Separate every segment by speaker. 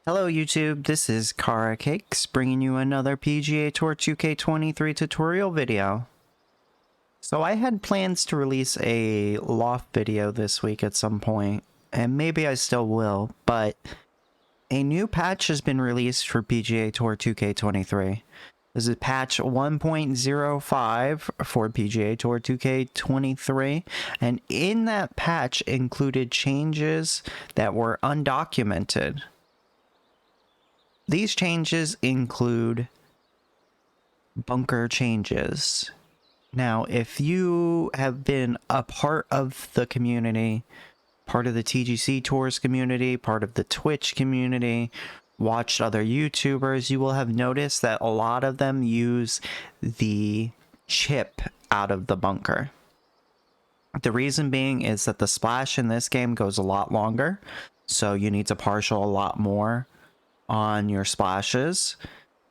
Speaker 1: Hello YouTube, this is karacakes bringing you another PGA Tour 2K23 tutorial video. So I had plans to release a loft video this week at some point, and maybe I still will, but a new patch has been released for PGA Tour 2K23. This is patch 1.05 for PGA Tour 2K23, and in that patch included changes that were undocumented. These changes include bunker changes. Now, if you have been a part of the community, part of the TGCTours community, part of the Twitch community, watched other YouTubers, you will have noticed that a lot of them use the chip out of the bunker. The reason being is that the splash in this game goes a lot longer, so you need to partial a lot more on your splashes,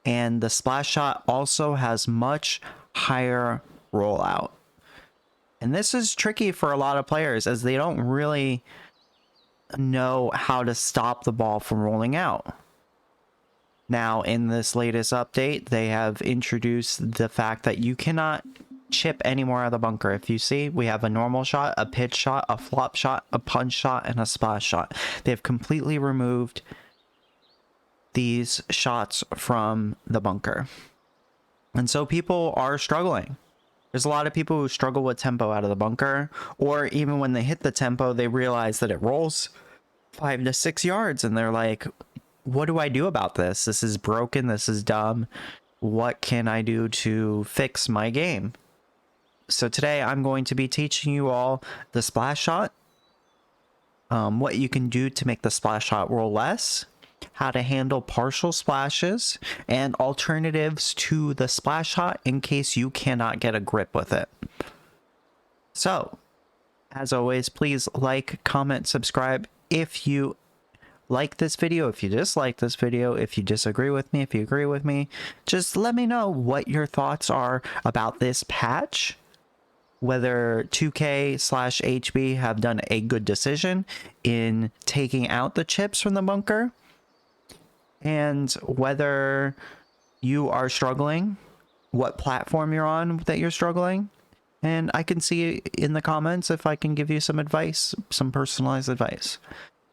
Speaker 1: and the splash shot also has much higher rollout. And this is tricky for a lot of players as they don't really know how to stop the ball from rolling out. Now, in this latest update, they have introduced the fact that you cannot chip anymore out of the bunker. If you see, we have a normal shot, a pitch shot, a flop shot, a punch shot, and a splash shot. They have completely removed these shots from the bunker, and so people are struggling. There's a lot of people who struggle with tempo out of the bunker, or even when they hit the tempo they realize that it rolls 5 to 6 yards and they're like, what do I do about this? This is broken, this is dumb. What can I do to fix my game? So today I'm going to be teaching you all the splash shot, what you can do to make the splash shot roll less, how to handle partial splashes, and alternatives to the splash shot in case you cannot get a grip with it. So, as always, please like, comment, subscribe if you like this video, if you dislike this video, if you disagree with me, if you agree with me. Just let me know what your thoughts are about this patch, whether 2K/HB have done a good decision in taking out the chips from the bunker, and whether you are struggling, what platform you're on that you're struggling. And I can see in the comments if I can give you some advice, some personalized advice.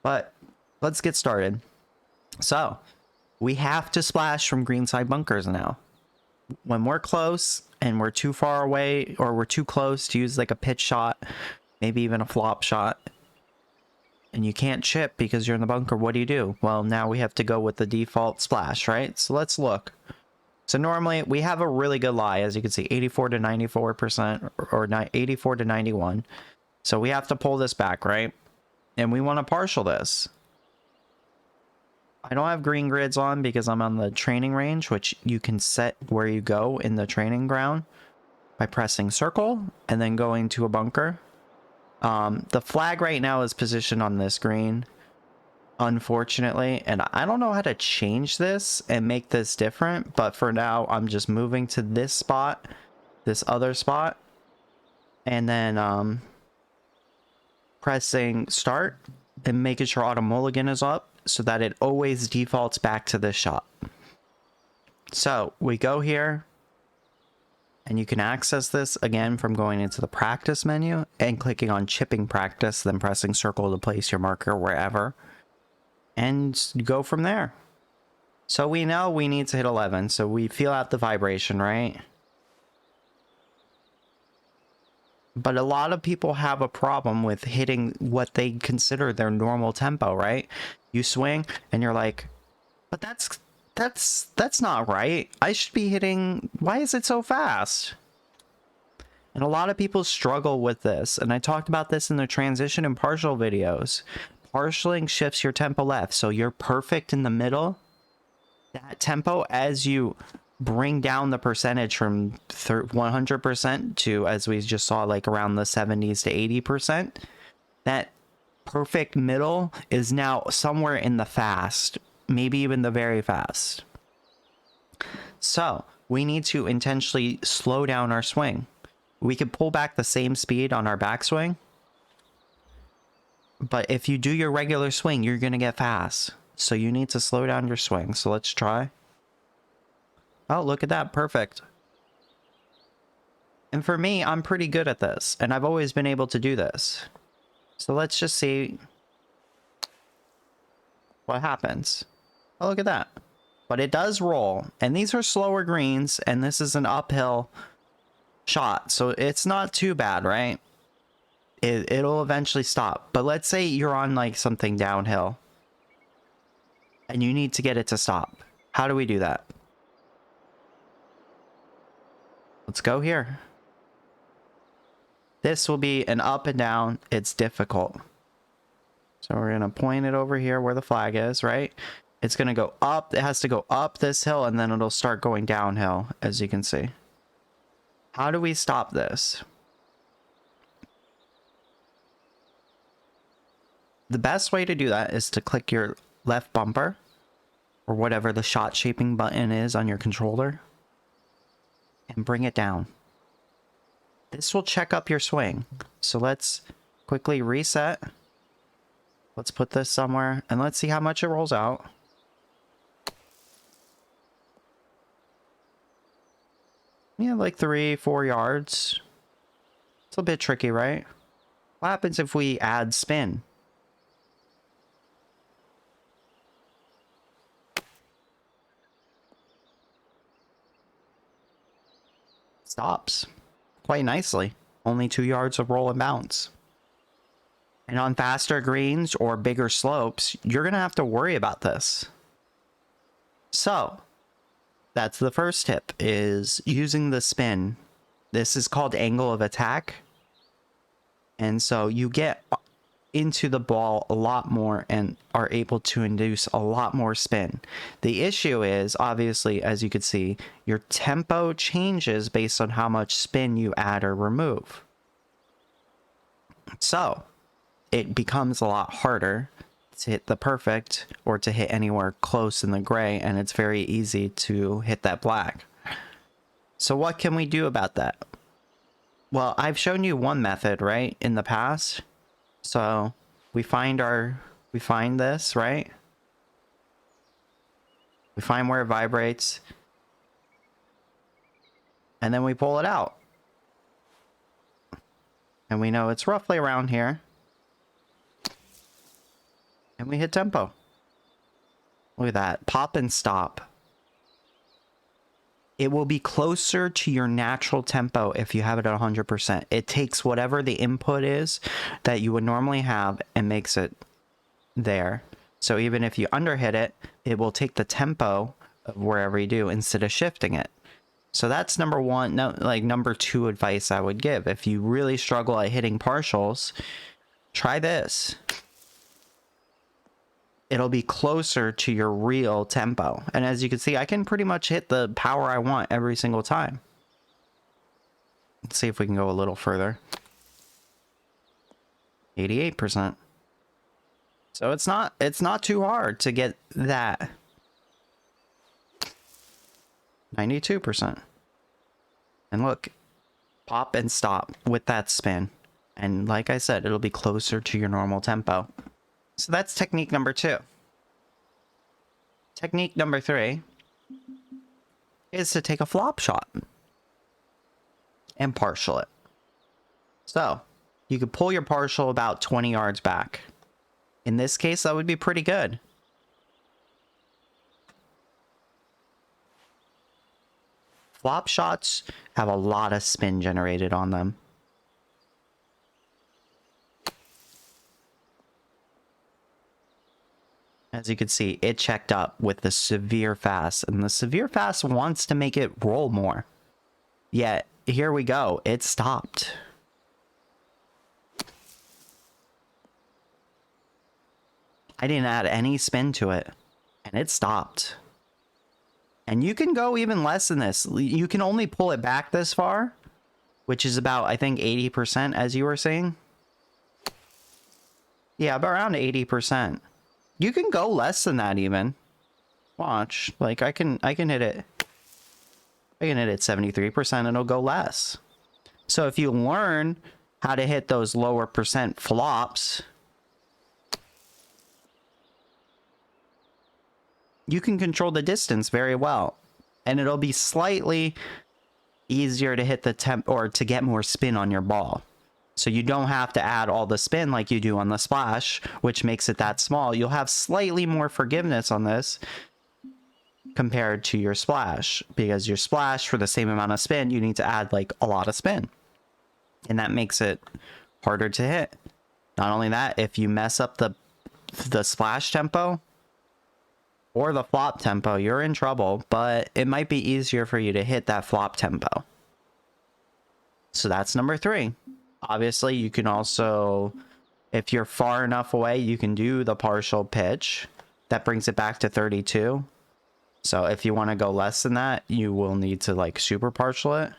Speaker 1: But let's get started. So we have to splash from greenside bunkers now. When we're close and we're too far away, or we're too close to use like a pitch shot, maybe even a flop shot, and you can't chip because you're in the bunker, what do? Well, now we have to go with the default splash, right? So let's look. So normally we have a really good lie, as you can see, 84 to 94%, or 84 to 91. So we have to pull this back, right? And we want to partial this. I don't have green grids on because I'm on the training range, which you can set where you go in the training ground by pressing circle and then going to a bunker. The flag right now is positioned on this green, unfortunately, and I don't know how to change this and make this different, but for now I'm just moving to this spot, this other spot, and then pressing start and making sure auto mulligan is up so that it always defaults back to this shot. So we go here, and you can access this again from going into the practice menu and clicking on chipping practice, then pressing circle to place your marker wherever, and go from there. So we know we need to hit 11, so we feel out the vibration, right? But a lot of people have a problem with hitting what they consider their normal tempo, right? You swing and you're like, but that's not right. I should be hitting, why is it so fast? And a lot of people struggle with this, and I talked about this in the transition and partial videos. Partialing shifts your tempo left, so you're perfect in the middle. That tempo, as you bring down the percentage from 100% to, as we just saw, like around the 70s to 80%, that perfect middle is now somewhere in the fast, maybe even the very fast. So we need to intentionally slow down our swing. We could pull back the same speed on our backswing, but if you do your regular swing, you're going to get fast. So you need to slow down your swing. So let's try. Oh, look at that. Perfect. And for me, I'm pretty good at this. And I've always been able to do this. So let's just see what happens. Oh, look at that. But it does roll. And these are slower greens. And this is an uphill shot. So it's not too bad, right? It'll eventually stop. But let's say you're on like something downhill. And you need to get it to stop. How do we do that? Let's go here. This will be an up and down. It's difficult. So we're going to point it over here where the flag is, right? It's going to go up. It has to go up this hill and then it'll start going downhill, as you can see. How do we stop this? The best way to do that is to click your left bumper or whatever the shot shaping button is on your controller and bring it down. This will check up your swing. So let's quickly reset. Let's put this somewhere and let's see how much it rolls out. Yeah, like 3-4 yards. It's a bit tricky, right? What happens if we add spin? Stops quite nicely. Only 2 yards of roll and bounce. And on faster greens or bigger slopes, you're going to have to worry about this. So that's the first tip, is using the spin. This is called angle of attack. And so you get into the ball a lot more and are able to induce a lot more spin. The issue is, obviously, as you can see, your tempo changes based on how much spin you add or remove. So it becomes a lot harder to hit the perfect or to hit anywhere close in the gray, and it's very easy to hit that black. So what can we do about that? Well, I've shown you one method, right, in the past. So we find this, right? We find where it vibrates. And then we pull it out. And we know it's roughly around here. And we hit tempo. Look at that. Pop and stop. It will be closer to your natural tempo if you have it at 100%. It takes whatever the input is that you would normally have and makes it there. So even if you underhit it, it will take the tempo of wherever you do instead of shifting it. So that's number one, number two advice I would give. If you really struggle at hitting partials, try this. It'll be closer to your real tempo. And as you can see, I can pretty much hit the power I want every single time. Let's see if we can go a little further. 88%. So it's not too hard to get that. 92%. And look, pop and stop with that spin. And like I said, it'll be closer to your normal tempo. So that's technique number 2. Technique number 3 is to take a flop shot and partial it. So you could pull your partial about 20 yards back. In this case, that would be pretty good. Flop shots have a lot of spin generated on them. As you can see, it checked up with the severe fast, and the severe fast wants to make it roll more. Yet, here we go. It stopped. I didn't add any spin to it, and it stopped. And you can go even less than this. You can only pull it back this far, which is about, I think, 80%, as you were saying. Yeah, about around 80%. You can go less than that even. Watch. Like, I can hit it. I can hit it 73% and it'll go less. So if you learn how to hit those lower percent flops, you can control the distance very well. And it'll be slightly easier to hit the temp or to get more spin on your ball. So you don't have to add all the spin like you do on the splash, which makes it that small. You'll have slightly more forgiveness on this compared to your splash, because your splash, for the same amount of spin, you need to add like a lot of spin. And that makes it harder to hit. Not only that, if you mess up the splash tempo or the flop tempo, you're in trouble, but it might be easier for you to hit that flop tempo. So that's number 3. Obviously, you can also, if you're far enough away, you can do the partial pitch. That brings it back to 32. So if you want to go less than that, you will need to like super partial it.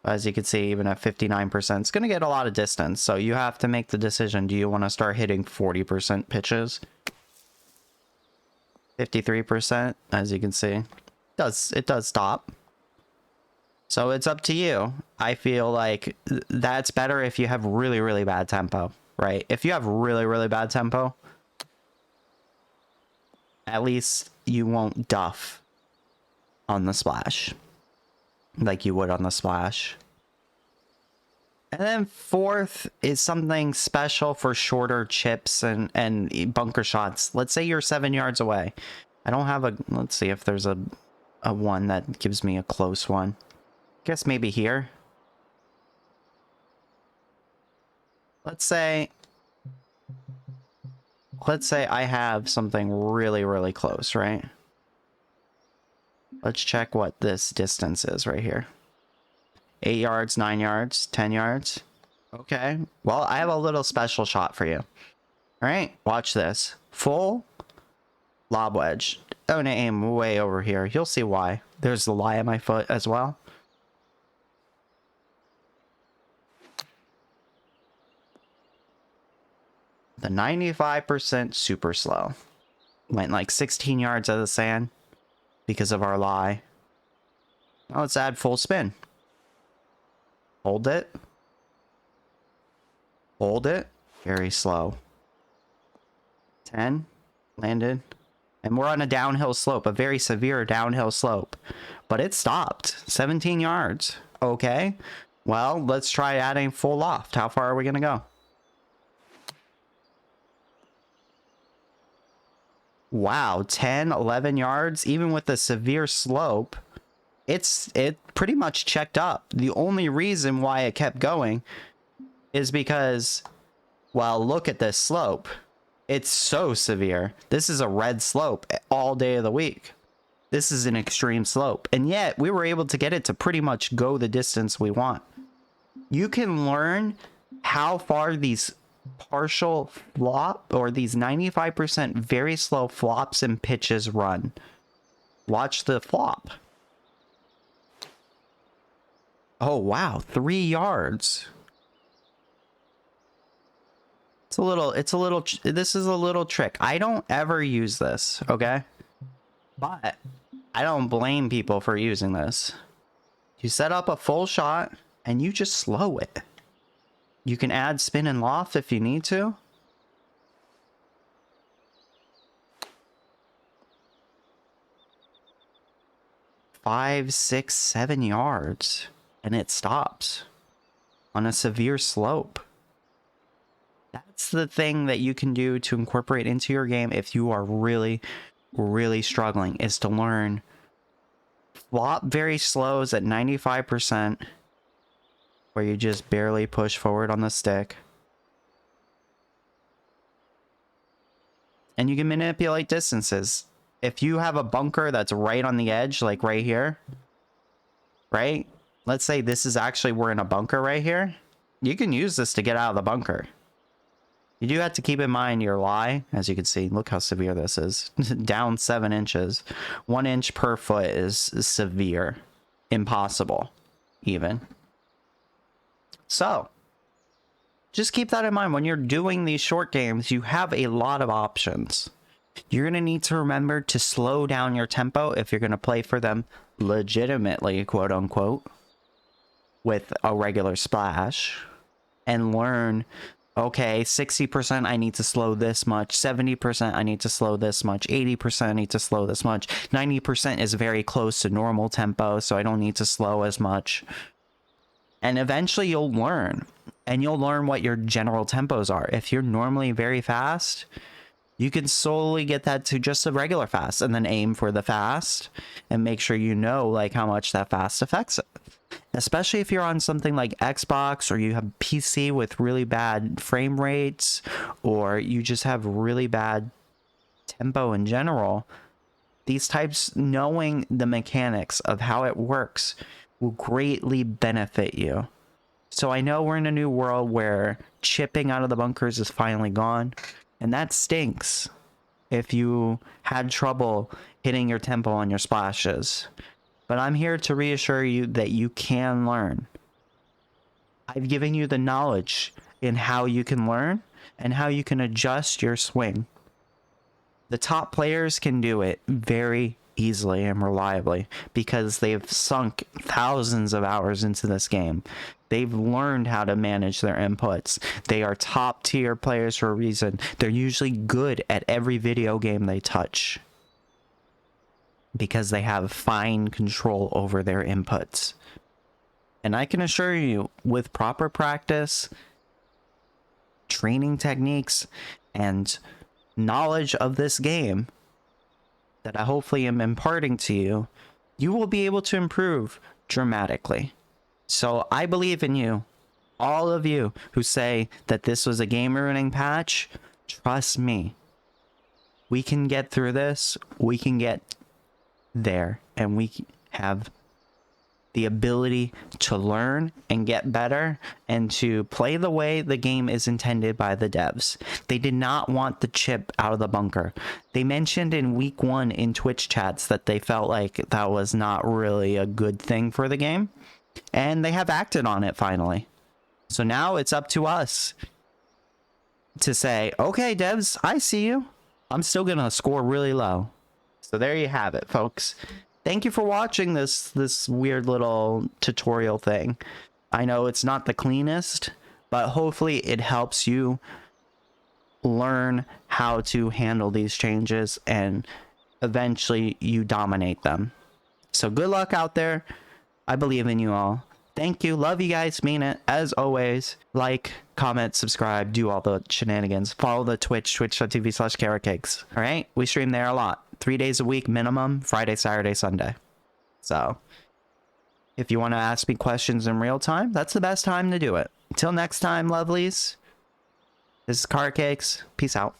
Speaker 1: As you can see, even at 59%, it's going to get a lot of distance. So you have to make the decision. Do you want to start hitting 40% pitches? 53%, as you can see, it does stop. So it's up to you. I feel like that's better if you have really, really bad tempo, right? If you have really, really bad tempo, at least you won't duff on the splash like you would on the splash. And then 4th is something special for shorter chips and bunker shots. Let's say you're 7 yards away. I don't have a, let's see if there's a one that gives me a close one. Guess maybe here. Let's say I have something really, really close, right? Let's check what this distance is right here. 8 yards, 9 yards, 10 yards. Okay. Well, I have a little special shot for you. All right. Watch this. Full lob wedge. I'm going to aim way over here. You'll see why. There's the lie at my foot as well. The 95% super slow. Went like 16 yards out of the sand because of our lie. Now let's add full spin. Hold it. Hold it. Very slow. 10. Landed. And we're on a downhill slope. A very severe downhill slope. But it stopped. 17 yards. Okay. Well, let's try adding full loft. How far are we going to go? Wow. 10, 11 yards. Even with the severe slope, it pretty much checked up. The only reason why it kept going is because, well, look at this slope. It's so severe. This is a red slope all day of the week. This is an extreme slope. And yet we were able to get it to pretty much go the distance we want. You can learn how far these partial flop or these 95% very slow flops and pitches run. Watch the flop. Oh, wow. 3 yards. This is a little trick. I don't ever use this, okay? But I don't blame people for using this. You set up a full shot and you just slow it. You can add spin and loft if you need to. Five, 6, 7 yards. And it stops on a severe slope. That's the thing that you can do to incorporate into your game if you are really, really struggling, is to learn flop very slows at 95%, where you just barely push forward on the stick. And you can manipulate distances. If you have a bunker that's right on the edge, like right here, right? Let's say this is actually, we're in a bunker right here. You can use this to get out of the bunker. You do have to keep in mind your lie. As you can see, look how severe this is. Down 7 inches. 1 inch per foot is severe. Impossible, even. So, just keep that in mind. When you're doing these short games, you have a lot of options. You're going to need to remember to slow down your tempo if you're going to play for them legitimately, quote unquote, with a regular splash, and learn Okay, 60% I need to slow this much, 70% I need to slow this much, 80% I need to slow this much, 90% is very close to normal tempo, so I don't need to slow as much. And eventually you'll learn, and you'll learn what your general tempos are. If you're normally very fast, you can slowly get that to just a regular fast, and then aim for the fast and make sure you know like how much that fast affects it. Especially if you're on something like Xbox, or you have PC with really bad frame rates, or you just have really bad tempo in general. These types, knowing the mechanics of how it works will greatly benefit you. So I know we're in a new world where chipping out of the bunkers is finally gone, and that stinks if you had trouble hitting your tempo on your splashes. But I'm here to reassure you that you can learn. I've given you the knowledge in how you can learn and how you can adjust your swing. The top players can do it very easily and reliably because they've sunk thousands of hours into this game. They've learned how to manage their inputs. They are top tier players for a reason. They're usually good at every video game they touch because they have fine control over their inputs. And I can assure you, with proper practice, training techniques, and knowledge of this game that I hopefully am imparting to you, you will be able to improve dramatically. So I believe in you. All of you who say that this was a game ruining patch, trust me. We can get through this. We can get there, and we have the ability to learn and get better and to play the way the game is intended by the devs. They did not want the chip out of the bunker. They mentioned in week 1 in Twitch chats that they felt like that was not really a good thing for the game, and they have acted on it finally. So now it's up to us to say, okay, devs, I see you. I'm still gonna score really low. So there you have it, folks. Thank you for watching this weird little tutorial thing. I know it's not the cleanest, but hopefully it helps you learn how to handle these changes and eventually you dominate them. So good luck out there. I believe in you all. Thank you. Love you guys. Mean it. As always, like, comment, subscribe, do all the shenanigans. Follow the Twitch, twitch.tv/karacakes. All right? We stream there a lot. 3 days a week minimum, Friday, Saturday, Sunday. So if you want to ask me questions in real time, that's the best time to do it. Until next time, lovelies. This is Karacakes. Peace out.